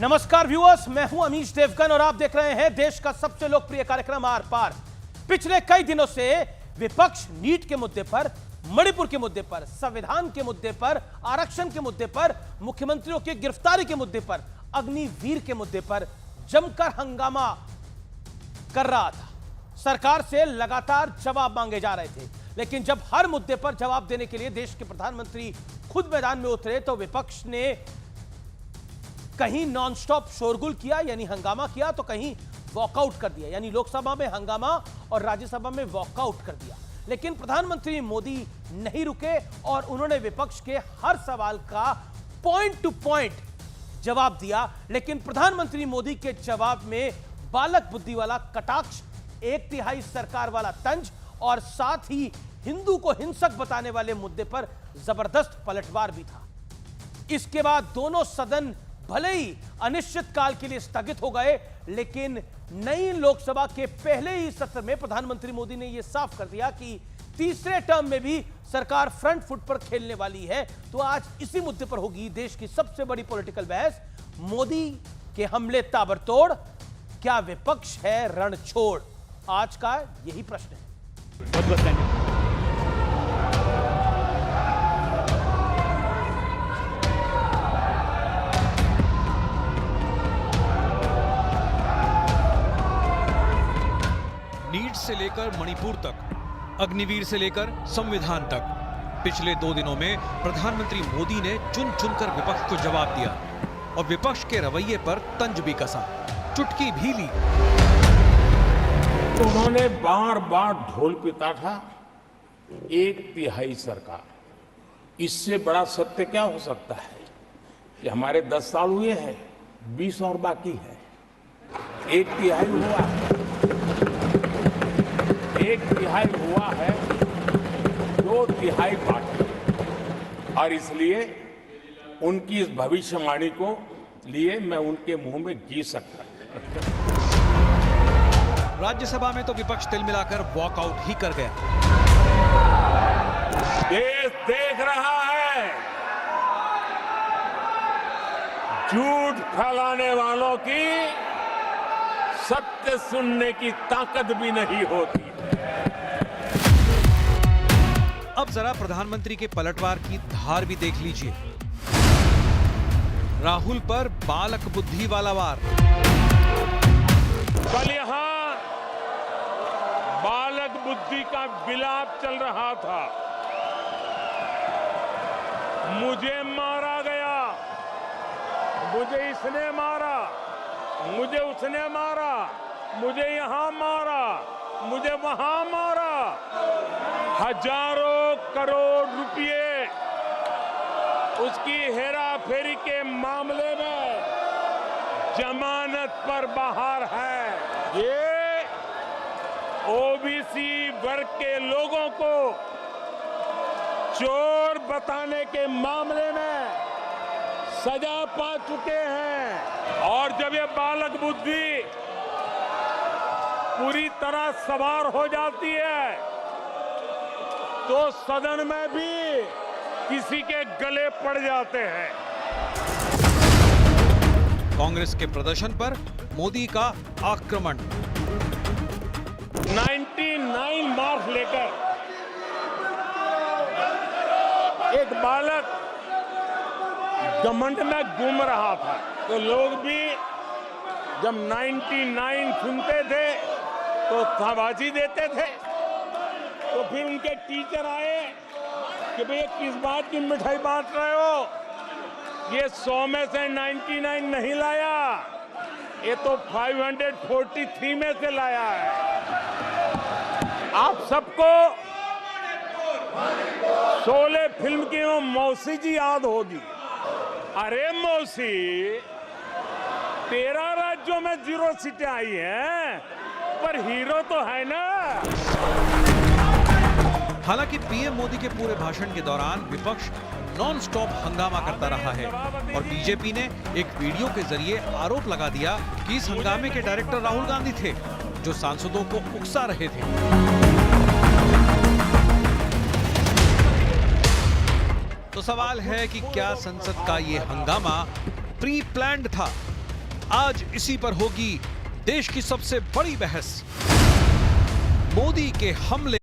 नमस्कार व्यूअर्स, मैं हूं अमीश देवगन और आप देख रहे हैं देश का सबसे लोकप्रिय कार्यक्रम आर पार। पिछले कई दिनों से विपक्ष नीट के मुद्दे पर, मणिपुर के मुद्दे पर, संविधान के मुद्दे पर, आरक्षण के मुद्दे पर, मुख्यमंत्रियों की गिरफ्तारी के मुद्दे पर, अग्निवीर के मुद्दे पर जमकर हंगामा कर रहा था। सरकार से लगातार जवाब मांगे जा रहे थे, लेकिन जब हर मुद्दे पर जवाब देने के लिए देश के प्रधानमंत्री खुद मैदान में उतरे तो विपक्ष ने कहीं नॉनस्टॉप शोरगुल किया यानी हंगामा किया, तो कहीं वॉकआउट कर दिया यानी लोकसभा में हंगामा और राज्यसभा में वॉकआउट कर दिया। लेकिन प्रधानमंत्री मोदी नहीं रुके और उन्होंने विपक्ष के हर सवाल का पॉइंट टू पॉइंट जवाब दिया। लेकिन प्रधानमंत्री मोदी के जवाब में बालक बुद्धि वाला कटाक्ष, एक तिहाई सरकार वाला तंज और साथ ही हिंदू को हिंसक बताने वाले मुद्दे पर जबरदस्त पलटवार भी था। इसके बाद दोनों सदन भले ही अनिश्चित काल के लिए स्थगित हो गए, लेकिन नई लोकसभा के पहले ही सत्र में प्रधानमंत्री मोदी ने यह साफ कर दिया कि तीसरे टर्म में भी सरकार फ्रंट फुट पर खेलने वाली है। तो आज इसी मुद्दे पर होगी देश की सबसे बड़ी पॉलिटिकल बहस। मोदी के हमले ताबड़तोड़, क्या विपक्ष है रणछोड़? आज का यही प्रश्न है। नीट से लेकर मणिपुर तक, अग्निवीर से लेकर संविधान तक, पिछले 2 दिनों में प्रधानमंत्री मोदी ने चुन चुनकर विपक्ष को जवाब दिया और विपक्ष के रवैये पर तंज भी कसा, चुटकी भी ली। उन्होंने बार बार ढोल पिटा था, एक तिहाई सरकार। इससे बड़ा सत्य क्या हो सकता है कि हमारे 10 साल हुए हैं, 20 और बाकी है। एक तिहाई हुआ है, एक तिहाई हुआ है, 2 तिहाई बाकी। और इसलिए उनकी इस भविष्यवाणी को लिए मैं उनके मुंह में घी सकता। राज्यसभा में तो विपक्ष तिल मिलाकर वॉकआउट ही कर गया। देश देख रहा है, झूठ फैलाने वालों की सत्य सुनने की ताकत भी नहीं होती। अब जरा प्रधानमंत्री के पलटवार की धार भी देख लीजिए। राहुल पर बालक बुद्धि वाला वार। कल यहां बालक बुद्धि का विलाप चल रहा था। मुझे मारा गया, मुझे इसने मारा, मुझे उसने मारा, मुझे यहां मारा, मुझे वहां मारा। हजारों करोड़ रुपए उसकी हेराफेरी के मामले में जमानत पर बाहर है। ये ओबीसी वर्ग के लोगों को चोर बताने के मामले में सजा पा चुके हैं। और जब ये बालक बुद्धि पूरी तरह सवार हो जाती है तो सदन में भी किसी के गले पड़ जाते हैं। कांग्रेस के प्रदर्शन पर मोदी का आक्रमण। 99 मार्क्स लेकर एक बालक घमंड में घूम रहा था, तो लोग भी जब 99 सुनते थे तो शाबाशी देते थे। तो फिर उनके टीचर आए कि भैया किस बात की मिठाई बांट रहे हो, ये 100 में से 99 नहीं लाया, ये तो 543 में से लाया है। आप सबको शोले फिल्म की वो मौसी जी याद होगी। अरे मौसी, 13 राज्यों में 0 सीटें आई हैं, पर हीरो तो है ना। हालांकि पीएम मोदी के पूरे भाषण के दौरान विपक्ष नॉन स्टॉप हंगामा करता रहा है और बीजेपी ने एक वीडियो के जरिए आरोप लगा दिया कि इस हंगामे के डायरेक्टर राहुल गांधी थे, जो सांसदों को उकसा रहे थे। तो सवाल है कि क्या संसद का ये हंगामा प्री प्लान्ड था आज इसी पर होगी देश की सबसे बड़ी बहस। मोदी के हमले